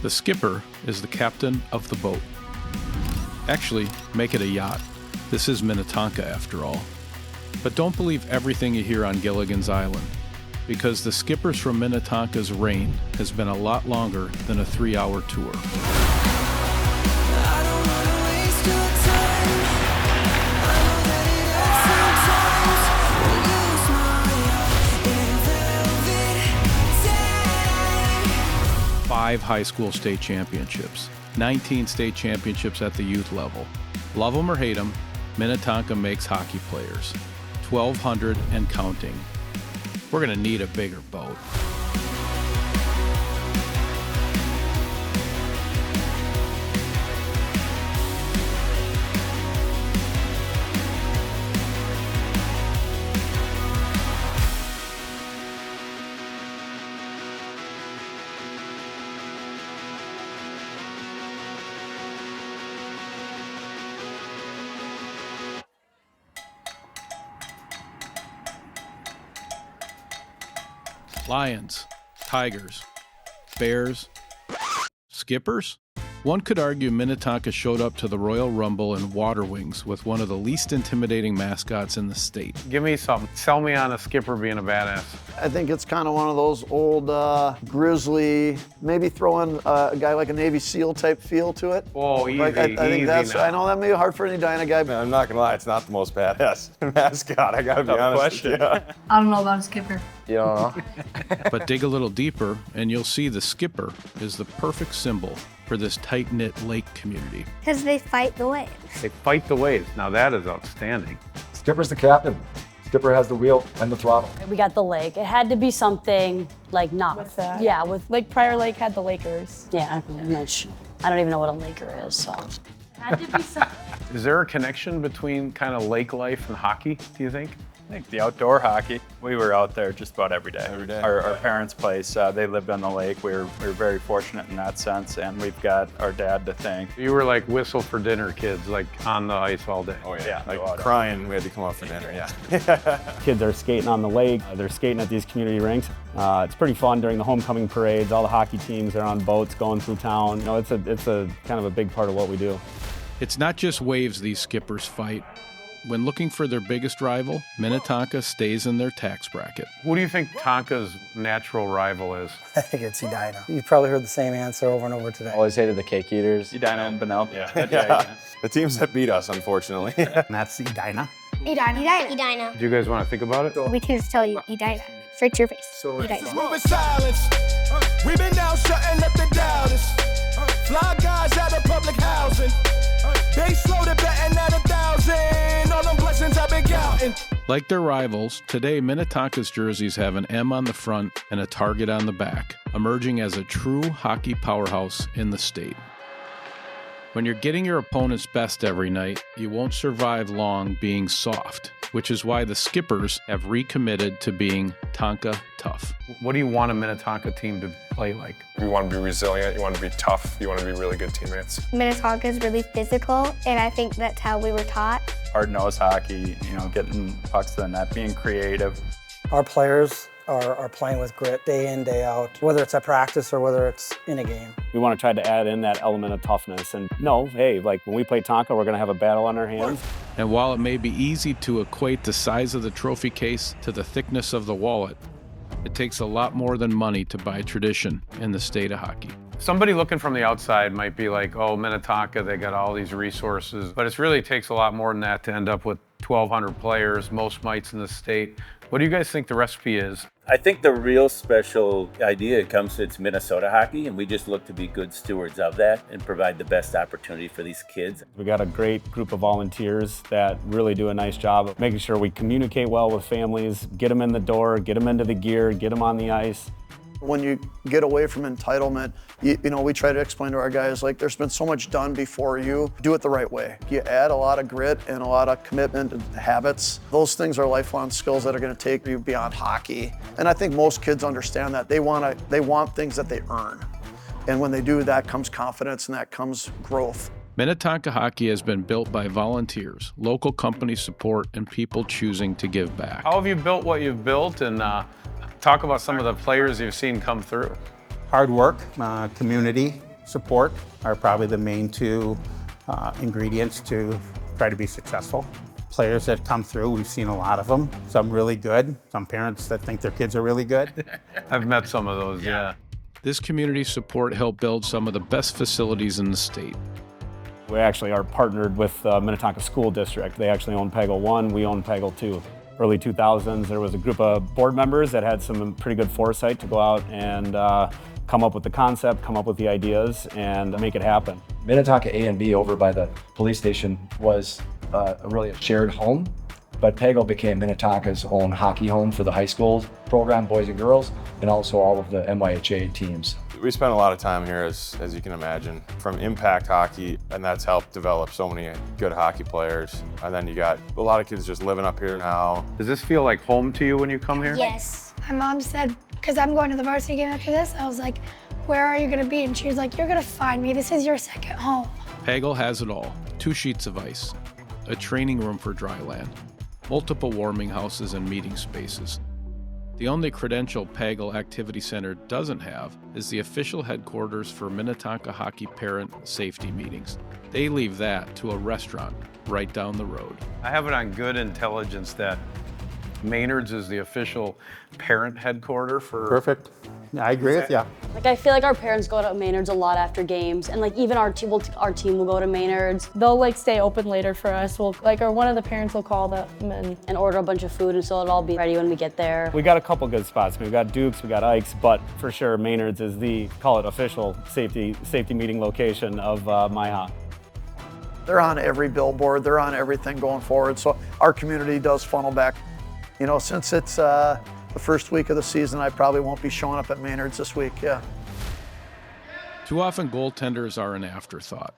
The skipper is the captain of the boat. Actually, make it a yacht. This is Minnetonka after all. But don't believe everything you hear on Gilligan's Island, because the skippers from Minnetonka's reign has been a lot longer than a 3-hour tour. Five high school state championships, 19 state championships at the youth level. Love them or hate them, Minnetonka makes hockey players. 1,200 and counting. We're gonna need a bigger boat. Lions, tigers, bears, skippers? One could argue Minnetonka showed up to the Royal Rumble in Water Wings with one of the least intimidating mascots in the state. Give me something. Sell me on a skipper being a badass. I think it's kind of one of those old grizzly, maybe throw in a guy like a Navy SEAL type feel to it. Oh, easy, I think that's, now. I know that may be hard for any Edina guy. Man, I'm not gonna lie, it's not the most badass mascot. I gotta be honest. Yeah. I don't know about a skipper. Yeah. But dig a little deeper and you'll see the skipper is the perfect symbol for this tight-knit lake community. Because they fight the waves. They fight the waves. Now that is outstanding. Skipper's the captain. Skipper has the wheel and the throttle. We got the lake. It had to be something like not. With that. Yeah, with Like Prior Lake had the Lakers. yeah. I'm not sure. I don't even know what a Laker is. So. Had to be something. Is there a connection between kind of lake life and hockey, do you think? I think the outdoor hockey, we were out there just about every day. Every day. Our parents' place, they lived on the lake. We were very fortunate in that sense, and we've got our dad to thank. You were like whistle for dinner kids, like on the ice all day. Oh yeah. Yeah, Like go out. crying, we had to come out for dinner. Yeah. Kids are skating on the lake, they're skating at these community rinks. It's pretty fun during the homecoming parades. All the hockey teams are on boats going through town. You know, it's a kind of a big part of what we do. It's not just waves these skippers fight. When looking for their biggest rival, Minnetonka stays in their tax bracket. Who do you think Tonka's natural rival is? I think it's Edina. You've probably heard the same answer over and over today. Always hated the cake eaters. Edina and Benel. Yeah. The teams that beat us, unfortunately. And that's Edina. Edina. Do you guys want to think about it? We can just tell you Edina. Straight to your face. Edina. Moving silence. We've been down shutting up the doubters. Fly guys out of public housing. They slow to betting at 1,000. All them blessings I've been counting. Like their rivals, today Minnetonka's jerseys have an M on the front and a target on the back, emerging as a true hockey powerhouse in the state. When you're getting your opponent's best every night, you won't survive long being soft, which is why the skippers have recommitted to being Tonka tough. What do you want a Minnetonka team to play like? You want to be resilient, you want to be tough, you want to be really good teammates. Minnetonka is really physical, and I think that's how we were taught. Hard-nosed hockey, getting pucks to the net, being creative. Our players are playing with grit day in, day out, whether it's at practice or whether it's in a game. We want to try to add in that element of toughness. And no, hey, like when we play Tonka, we're going to have a battle on our hands. And while it may be easy to equate the size of the trophy case to the thickness of the wallet, it takes a lot more than money to buy tradition in the state of hockey. Somebody looking from the outside might be like, oh, Minnetonka, they got all these resources. But it really takes a lot more than that to end up with 1,200 players, most mites in the state. What do you guys think the recipe is? I think the real special idea comes to it's Minnesota hockey, and we just look to be good stewards of that and provide the best opportunity for these kids. We got a great group of volunteers that really do a nice job of making sure we communicate well with families, get them in the door, get them into the gear, get them on the ice. When you get away from entitlement, we try to explain to our guys, like, there's been so much done before you. Do it the right way. You add a lot of grit and a lot of commitment and habits. Those things are lifelong skills that are going to take you beyond hockey. And I think most kids understand that. They want things that they earn. And when they do, that comes confidence and that comes growth. Minnetonka hockey has been built by volunteers, local company support, and people choosing to give back. How have you built what you've built, and talk about some of the players you've seen come through? Hard work, community, support are probably the main two ingredients to try to be successful. Players that come through, we've seen a lot of them. Some really good, some parents that think their kids are really good. I've met some of those, yeah. This community support helped build some of the best facilities in the state. We actually are partnered with Minnetonka School District. They actually own Pagel 1, we own Pagel 2. Early 2000s, there was a group of board members that had some pretty good foresight to go out and come up with the concept, come up with the ideas, and make it happen. Minnetonka A and B over by the police station was really a shared home, but Pagel became Minnetonka's own hockey home for the high school program, boys and girls, and also all of the MYHA teams. We spent a lot of time here, as you can imagine, from impact hockey, and that's helped develop so many good hockey players. And then you got a lot of kids just living up here now. Does this feel like home to you when you come here? Yes. My mom said, because I'm going to the varsity game after this, I was like, where are you going to be? And she was like, you're going to find me. This is your second home. Pagel has it all. 2 sheets of ice, a training room for dry land, multiple warming houses and meeting spaces. The only credential Pagel Activity Center doesn't have is the official headquarters for Minnetonka hockey parent safety meetings. They leave that to a restaurant right down the road. I have it on good intelligence that Maynard's is the official parent headquarter for... Perfect. Yeah, I agree with you. Like, I feel like our parents go to Maynard's a lot after games, and like even our team will go to Maynard's. They'll like stay open later for us. Or one of the parents will call them and order a bunch of food, and so it'll all be ready when we get there. We got a couple good spots. We've got Duke's, we got Ike's, but for sure Maynard's is the, call it official safety meeting location of MyHa. They're on every billboard, they're on everything going forward. So our community does funnel back. You know, since it's the first week of the season, I probably won't be showing up at Maynard's this week, yeah. Too often goaltenders are an afterthought.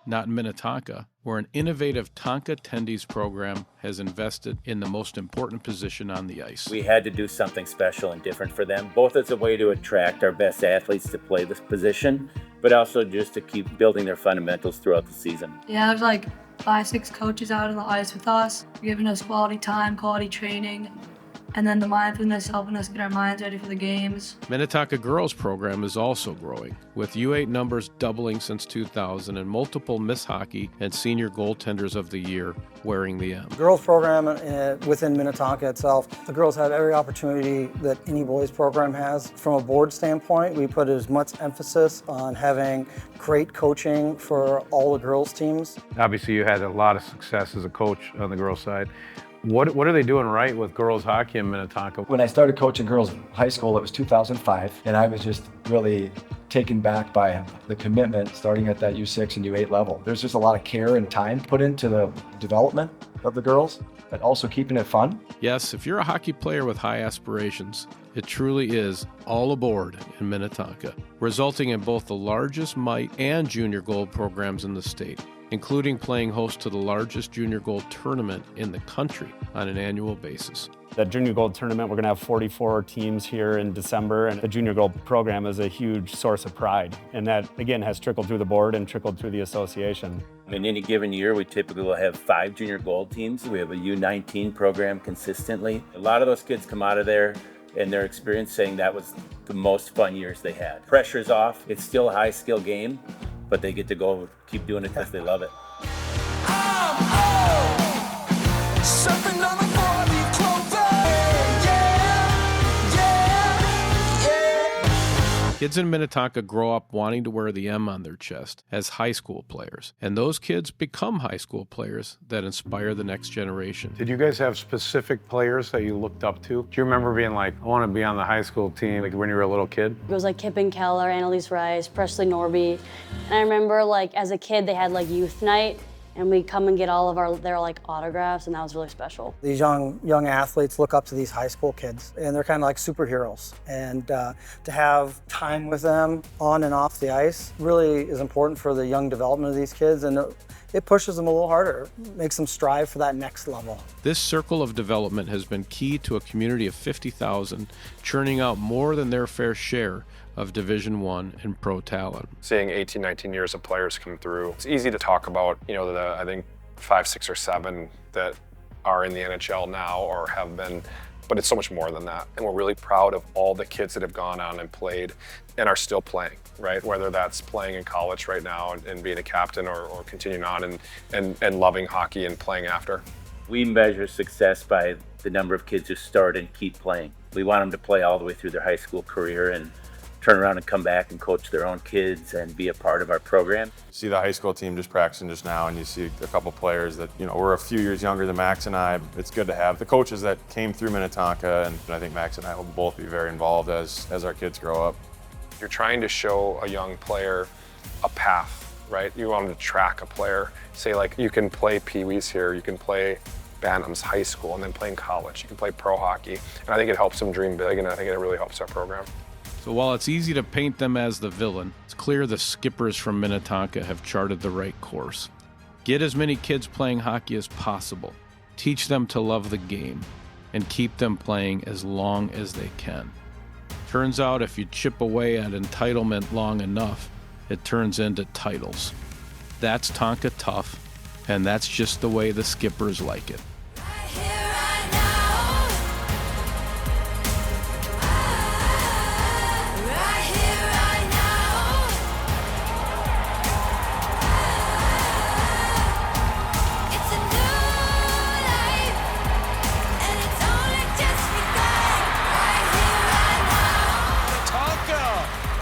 Not in Minnetonka, where an innovative Tonka Tendies program has invested in the most important position on the ice. We had to do something special and different for them, both as a way to attract our best athletes to play this position, but also just to keep building their fundamentals throughout the season. Yeah, there's like 5-6 coaches out on the ice with us, giving us quality time, quality training, and then the mindfulness helping us get our minds ready for the games. Minnetonka girls program is also growing, with U8 numbers doubling since 2000 and multiple Miss Hockey and Senior Goaltenders of the Year wearing the M. Girls program within Minnetonka itself, the girls have every opportunity that any boys program has. From a board standpoint, we put as much emphasis on having great coaching for all the girls teams. Obviously you had a lot of success as a coach on the girls side. What are they doing right with girls hockey in Minnetonka? When I started coaching girls in high school, it was 2005, and I was just really taken back by the commitment starting at that U6 and U8 level. There's just a lot of care and time put into the development of the girls, but also keeping it fun. Yes, if you're a hockey player with high aspirations, it truly is all aboard in Minnetonka, resulting in both the largest mite and junior gold programs in the state, including playing host to the largest junior gold tournament in the country on an annual basis. That junior gold tournament, we're gonna have 44 teams here in December, and the junior gold program is a huge source of pride. And that, again, has trickled through the board and trickled through the association. In any given year, we typically will have 5 junior gold teams. We have a U19 program consistently. A lot of those kids come out of there and their experience saying that was the most fun years they had. Pressure's off, it's still a high skill game, but they get to go keep doing it because they love it. Kids in Minnetonka grow up wanting to wear the M on their chest as high school players, and those kids become high school players that inspire the next generation. Did you guys have specific players that you looked up to? Do you remember being like, I want to be on the high school team, like when you were a little kid? It was like Kippen Keller, Annalise Rice, Presley Norby. And I remember like as a kid, they had like youth night, and we'd come and get all of their like autographs, and that was really special. These young athletes look up to these high school kids, and they're kind of like superheroes. And to have time with them on and off the ice really is important for the young development of these kids, and it pushes them a little harder, makes them strive for that next level. This circle of development has been key to a community of 50,000, churning out more than their fair share of Division I and pro talent. Seeing 18, 19 years of players come through, it's easy to talk about, you know, I think 5, 6, or 7 that are in the NHL now or have been but it's so much more than that. And we're really proud of all the kids that have gone on and played and are still playing, right? Whether that's playing in college right now and being a captain or continuing on and loving hockey and playing after. We measure success by the number of kids who start and keep playing. We want them to play all the way through their high school career and turn around and come back and coach their own kids and be a part of our program. See the high school team just practicing just now, and you see a couple players that, were a few years younger than Max and I. It's good to have the coaches that came through Minnetonka, and I think Max and I will both be very involved as our kids grow up. You're trying to show a young player a path, right? You want them to track a player. Say like, you can play Pee-wees here, you can play Bantams high school, and then play in college. You can play pro hockey. And I think it helps them dream big, and I think it really helps our program. So while it's easy to paint them as the villain, it's clear the skippers from Minnetonka have charted the right course. Get as many kids playing hockey as possible, teach them to love the game, and keep them playing as long as they can. Turns out if you chip away at entitlement long enough, it turns into titles. That's Tonka tough, and that's just the way the skippers like it.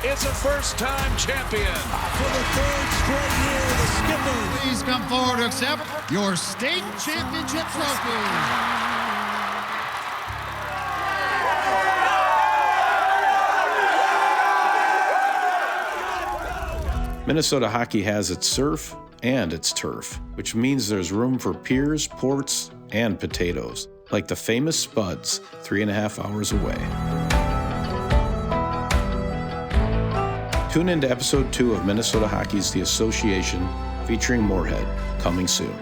It's a first-time champion. For the third straight year, the Skippers. Please come forward to accept your state championship trophy. Minnesota hockey has its surf and its turf, which means there's room for piers, ports, and potatoes, like the famous Spuds 3.5 hours away. Tune into episode 2 of Minnesota Hockey's The Association, featuring Moorhead, coming soon.